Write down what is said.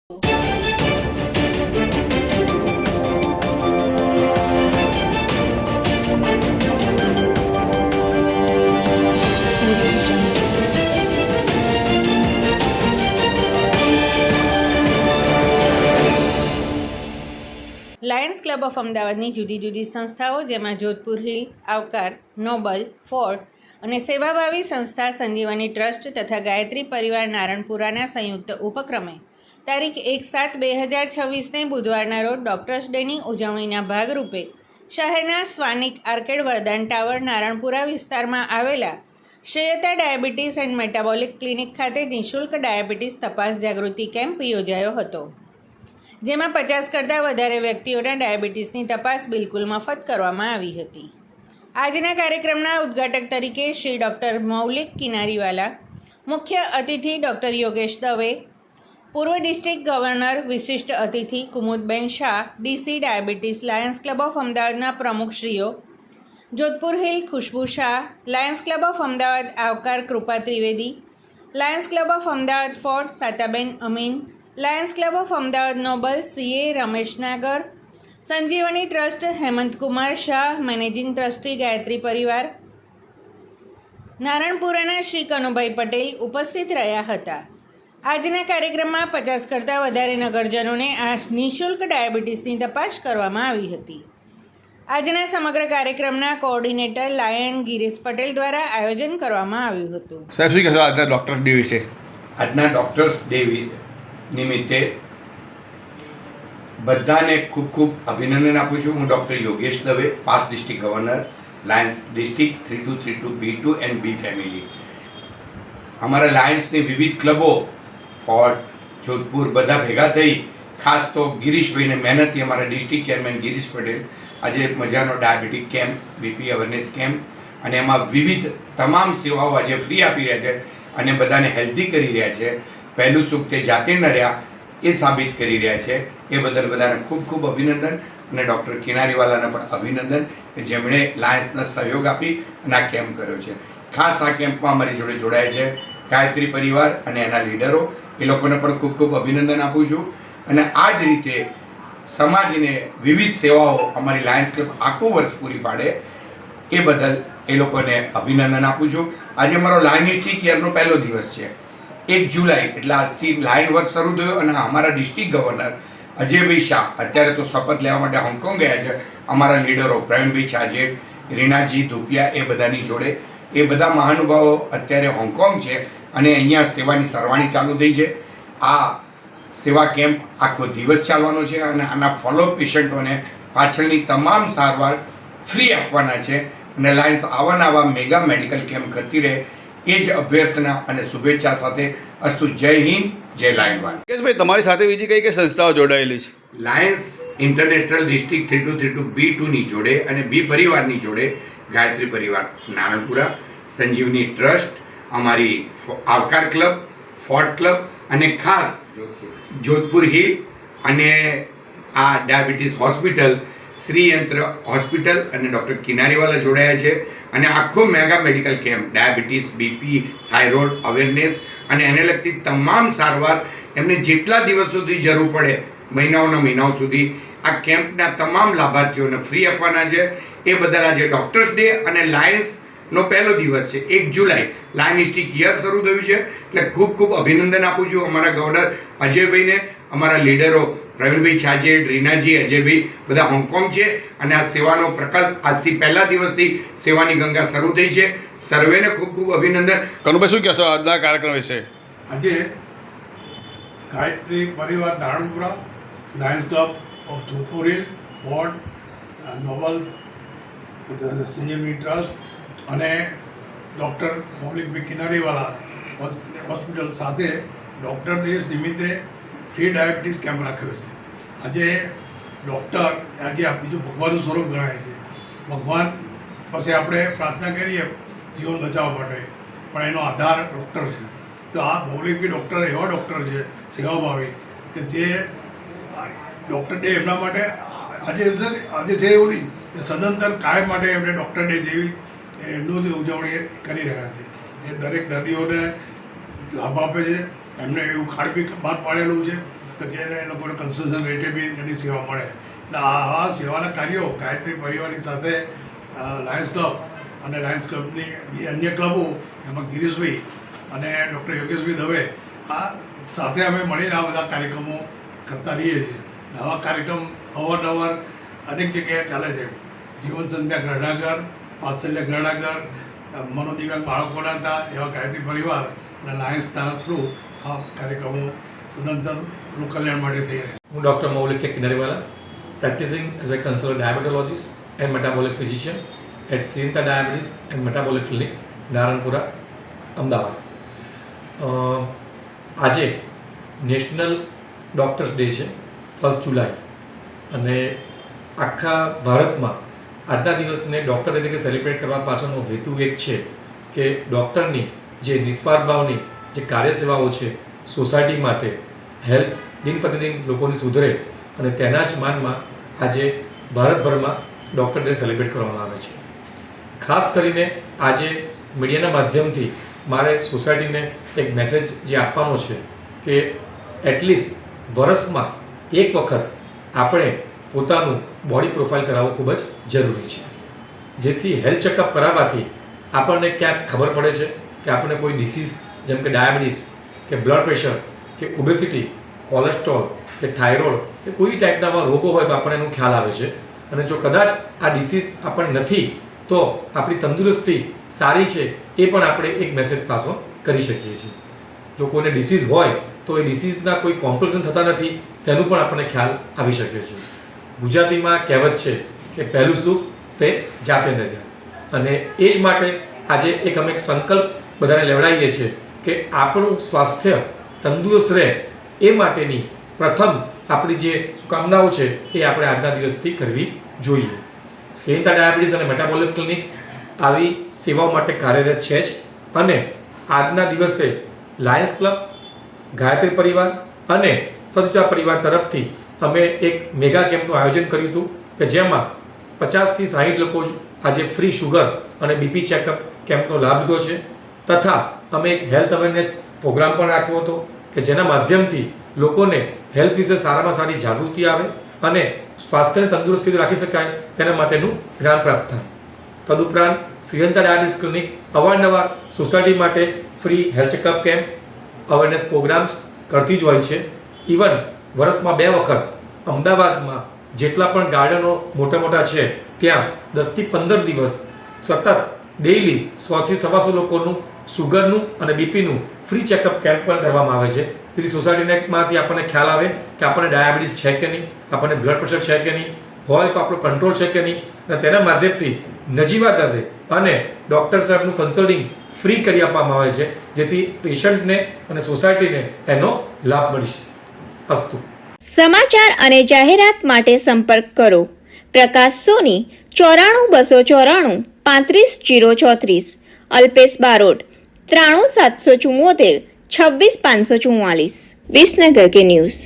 Lions Club of અમદાવાદની જુદી જુદી સંસ્થાઓ જેમાં જોધપુર હિલ, આવકાર, નોબલ, ફોર્ટ અને સેવાભાવી સંસ્થા સંજીવની ટ્રસ્ટ તથા ગાયત્રી પરિવાર નારણપુરાના સંયુક્ત ઉપક્રમે તારીખ 1/7/2026ને બુધવારના રોજ ડૉક્ટર્સ ડેની ઉજવણીના ભાગરૂપે શહેરના સ્વાનિક આર્કેડ વરદાન ટાવર નારણપુરા વિસ્તારમાં આવેલા શ્રેયતા ડાયાબિટીસ એન્ડ મેટાબોલિક ક્લિનિક ખાતે નિઃશુલ્ક ડાયાબિટીસ તપાસ જાગૃતિ કેમ્પ યોજાયો હતો, જેમાં 50 કરતાં વધારે વ્યક્તિઓના ડાયાબિટીસની તપાસ બિલકુલ મફત કરવામાં આવી હતી. આજના કાર્યક્રમના ઉદ્ઘાટક તરીકે શ્રી ડૉક્ટર મૌલિક કિનારીવાલા, મુખ્ય અતિથિ ડૉક્ટર યોગેશ દવે, પૂર્વ ડિસ્ટ્રિક્ટ ગવર્નર, વિશિષ્ટ અતિથિ Kumudben Shah, DC diabetes Lions Club of અમદાવાદના પ્રમુખશ્રીઓ, Jodhpur hill Khushbu Shah, Lions Club of Ahmedabad Aavkar Kripa Trivedi, Lions Club of Ahmedabad fort Sataben Amin, Lions Club of Ahmedabad noble CA Ramesh Nagar, Sanjivani trust Hemantkumar Shah, managing trustee Gayatri Parivar નારણપુરાના શ્રી કનુભાઈ પટેલ ઉપસ્થિત રહ્યા હતા. આજના કાર્યક્રમમાં 50 કરતાં વધારે નગરજનોને આ નિઃશુલ્ક ડાયાબિટીસની તપાસ કરવામાં આવી હતી. આજના સમગ્ર કાર્યક્રમના કોઓર્ડિનેટર લાયન ગિરીશ પટેલ દ્વારા આયોજન કરવામાં આવ્યું હતું. સાહેબ, શું કહેશો આજના ડૉક્ટર્સ ડે વિશે? આજના ડૉક્ટર્સ ડે નિમિત્તે બધાને ખૂબ ખૂબ અભિનંદન આપું છું. હું doctor Yogesh Dave, past district governor, Lions district 3232 B2 and B family. અમારા લાયન્સની વિવિધ ક્લબો, ફોર્ટ, જોધપુર બધા ભેગા થઈ ખાસ તો ગિરીશભાઈને મહેનતથી અમારા ડિસ્ટ્રિક્ટ ચેરમેન ગિરીશ પટેલ આજે મજાનો diabetic camp, BP awareness camp અને એમાં વિવિધ તમામ સેવાઓ આજે ફ્રી આપી રહ્યા છે અને બધાને હેલ્ધી કરી રહ્યા છે. પહેલું સુખ તે જાતે ન રહ્યા એ સાબિત કરી રહ્યા છે. એ બદલ બધાને ખૂબ ખૂબ અભિનંદન અને ડૉક્ટર કિનારીવાલાને પણ અભિનંદન કે જેમણે લાયન્સને સહયોગ આપી અને આ કેમ્પ કર્યો છે. ખાસ આ કેમ્પમાં અમારી જોડે જોડાય છે ગાયત્રી પરિવાર અને એના લીડરો. એ લોકોને પણ ખૂબ ખૂબ અભિનંદન આપું છું અને આ જ રીતે સમાજને વિવિધ સેવાઓ અમારી લાયન્સ ક્લબ આખું વર્ષ પૂરી પાડે એ બદલ એ લોકોને અભિનંદન આપું છું. આજે અમારો લાયનિસ્ટિક યરનો પહેલો દિવસ છે. 1 જુલાઈ એટલે આજથી લાયન વર્ષ શરૂ થયો અને અમારા ડિસ્ટ્રિક્ટ ગવર્નર અજયભાઈ શાહ અત્યારે તો શપથ લેવા માટે હોંગકોંગ ગયા છે. અમારા લીડરો પ્રવીણભાઈ છાજે, રીનાજી ધુપિયા એ બધાની જોડે એ બધા મહાનુભાવો અત્યારે હોંગકોંગ છે અને અહીંયા સેવાની સરવાણી ચાલુ થઈ છે. આ સેવા કેમ્પ આખો દિવસ ચાલવાનો છે અને આના ફોલોઅપ પેશન્ટોને પાછળની તમામ સારવાર ફ્રી આપવાના છે અને લાયન્સ આવા મેગા મેડિકલ કેમ્પ કરતી રહે એ જ અભ્યર્થના અને શુભેચ્છા સાથે અસ્તુ. જય હિન્દ, જય લાયન. કેશભાઈ, તમારી સાથે બીજી કઈ કઈ સંસ્થાઓ જોડાયેલી છે? લાયન્સ ઇન્ટરનેશનલ ડિસ્ટ્રિક્ટ 3232 B2ની જોડે અને B પરિવારની જોડે ગાયત્રી પરિવાર નારણપુરા, સંજીવની ટ્રસ્ટ, અમારી આવકાર ક્લબ, ફોર્ટ ક્લબ અને ખાસ જોધપુર હિલ અને આ ડાયાબિટીસ હોસ્પિટલ, શ્રીયંત્ર હોસ્પિટલ અને ડૉક્ટર કિનારીવાલા જોડાયા છે અને આખો mega medical camp diabetes, BP, thyroid awareness અને એને લગતી તમામ સારવાર એમને જેટલા દિવસ સુધી જરૂર પડે મહિનાઓ સુધી આ કેમ્પના તમામ લાભાર્થીઓને ફ્રી આપવાના છે. એ બદલ આજે ડૉક્ટર્સ ડે અને લાયન્સનો પહેલો દિવસ છે. 1 જુલાઈ લાયનિસ્ટિક યર શરૂ થયું છે એટલે ખૂબ ખૂબ અભિનંદન આપું છું અમારા ગવર્નર અજયભાઈને, અમારા લીડરો પ્રવીણભાઈ છાજે, રીનાજી, અજયભાઈ બધા હોંગકોંગ છે અને આ સેવાનો પ્રકલ્પ આજથી પહેલા દિવસથી સેવાની ગંગા શરૂ થઈ છે. સર્વેને ખૂબ ખૂબ અભિનંદન. કનુભાઈ, શું કહેશો આજના કાર્યક્રમ વિશે? આજે Gayatri Parivar Naranpura, Lions Club of Jodhpur hill, fort, nobles, Sanjivani trust અને ડૉક્ટર મૌલિકભાઈ કિનારીવાલા હોસ્પિટલ સાથે ડૉક્ટર દિવસ નિમિત્તે ફ્રી ડાયાબિટીસ કેમ્પ રાખ્યો છે. આજે ડૉક્ટર આજે બીજું ભગવાનનું સ્વરૂપ ગણાય છે. ભગવાન પાસે આપણે પ્રાર્થના કરીએ જીવન બચાવવા માટે, પણ એનો આધાર ડૉક્ટર છે. તો આ મૌલિકભાઈ ડૉક્ટર એવા ડૉક્ટર છે સેવાભાવી કે જે ડૉક્ટર ડે એમના માટે આજે છે એવું નહીં, સદંતર કાયમ માટે એમણે ડૉક્ટર ડે જેવી એમનું જ ઉજવણી કરી રહ્યા છે. એ દરેક દર્દીઓને લાભ આપે છે. એમને એવું કાર્ડ બી બહાર પાડેલું છે તો જેને એ લોકોને કન્સેશન રેટે બી એની સેવા મળે. એટલે આવા સેવાના કાર્યો ગાયત્રી પરિવારની સાથે લાયન્સ ક્લબ અને લાયન્સ ક્લબની બે અન્ય ક્લબો એમાં ગિરીશભાઈ અને ડૉક્ટર યોગેશભાઈ દવે આ સાથે અમે મળીને આ બધા કાર્યક્રમો કરતા રહીએ છીએ. આવા કાર્યક્રમ અવારનવાર અનેક જગ્યાએ ચાલે છે. જીવન સંધ્યા ગ્રહણાગર, વાત્સલ્ય ગ્રહણાગર, મનોદિવ્યાંગ બાળકોના હતા એવા ગાયત્રી પરિવાર અને લાયન્સના થ્રુ આ કાર્યક્રમો સદંતર લોકકલ્યાણ માટે થઈ રહ્યા. હું doctor Maulik Kinariwala, practising as a consultant diabetologist and metabolic physician at Sri Lanka diabetes and metabolic clinic, Naranpura, Ahmedabad. આજે નેશનલ ડૉક્ટર્સ ડે છે, 1 જુલાઈ, અને આખા ભારતમાં આજના દિવસને ડૉક્ટર તરીકે સેલિબ્રેટ કરવા પાછળનો હેતુ એક છે કે ડૉક્ટરની જે નિસ્વાર્થ ભાવની જે કાર્યસેવાઓ છે સોસાયટી માટે, હેલ્થ દિન પ્રતિદિન લોકોની સુધરે, અને તેના જ માનમાં આજે ભારતભરમાં ડૉક્ટર ડે સેલિબ્રેટ કરવામાં આવે છે. ખાસ કરીને આજે મીડિયાના માધ્યમથી મારે સોસાયટીને એક મેસેજ જે આપવાનો છે કે એટલીસ્ટ વર્ષમાં એક વખત આપણે પોતાનું બોડી પ્રોફાઇલ કરાવવું ખૂબ જ જરૂરી છે, જેથી હેલ્થ ચેકઅપ કરાવવાથી આપણને ક્યાંક ખબર પડે છે કે આપણને કોઈ ડિસીઝ જેમ કે ડાયાબિટીસ કે બ્લડ પ્રેશર કે ઓબેસિટી, કોલેસ્ટ્રોલ કે થાઇરોઇડ કે કોઈ ટાઈપના આવા રોગો હોય તો આપણને એનો ખ્યાલ આવે છે. અને જો કદાચ આ ડિસીઝ આપણને નથી તો આપણી તંદુરસ્તી સારી છે એ પણ આપણે એક મેસેજ પાસો કરી શકીએ છીએ. જો કોઈને ડિસીઝ હોય તો એ ડિસીઝના કોઈ કોમ્પ્લિકેશન થતા નથી તેનું પણ આપણને ખ્યાલ આવી શકે છે. ગુજરાતીમાં કહેવત છે કે પહેલું સુખ તે જાતે ન રહ્યા, અને એ જ માટે આજે એક અમે એક સંકલ્પ બધાને લેવડાવીએ છીએ કે આપણું સ્વાસ્થ્ય તંદુરસ્ત રહે એ માટેની પ્રથમ આપણી જે શુભકામનાઓ છે એ આપણે આજના દિવસથી કરવી જોઈએ. શ્રીલંકા ડાયાબિટીસ અને મેટાબોલિક ક્લિનિક આવી સેવાઓ માટે કાર્યરત છે જ, અને આજના દિવસે લાયન્સ ક્લબ, ગાયત્રી પરિવાર અને સદુચા પરિવાર તરફથી અમે એક મેગા કેમ્પનું આયોજન કર્યું હતું કે જેમાં 50થી 60 લોકો આજે ફ્રી શુગર અને બીપી ચેકઅપ કેમ્પનો લાભ લીધો છે. તથા અમે એક હેલ્થ અવેરનેસ પ્રોગ્રામ પણ રાખ્યો હતો કે જેના માધ્યમથી લોકોને હેલ્થ વિશે સારામાં સારી જાગૃતિ આવે અને સ્વાસ્થ્યને તંદુરસ્ત કેવી રાખી શકાય તેના માટેનું જ્ઞાન પ્રાપ્ત થાય. તદુપરાંત શ્રીલંકા ડાયાબિટીસ ક્લિનિક અવારનવાર સોસાયટી માટે free health checkup camp, awareness programmes કરતી જ હોય છે. ઇવન વર્ષમાં 2 વખત અમદાવાદમાં જેટલા પણ ગાર્ડનો મોટા મોટા છે ત્યાં 10થી 15 દિવસ સતત ડેઇલી 100થી 125 લોકોનું શુગરનું અને બીપીનું ફ્રી ચેકઅપ કેમ્પ પણ કરવામાં આવે છે. તેથી સોસાયટીમાંથી આપણને ખ્યાલ આવે કે આપણને ડાયાબિટીસ છે કે નહીં, આપણને બ્લડ પ્રેશર છે કે નહીં, હોય તો આપણો કંટ્રોલ છે કે નહીં, અને તેના માધ્યમથી નજીવા દરે અને ડૉક્ટર સાહેબનું કન્સલ્ટિંગ ફ્રી કરી આપવામાં આવે છે, જેથી પેશન્ટને અને સોસાયટીને એનો લાભ મળી શકે. અસ્તુ. સમાચાર અને જાહેરાત માટે સંપર્ક કરો પ્રકાશ સોની 94 294 35 034, અલ્પેશ બારોટ 93 774 26 544, વિસનગર કે ન્યૂઝ.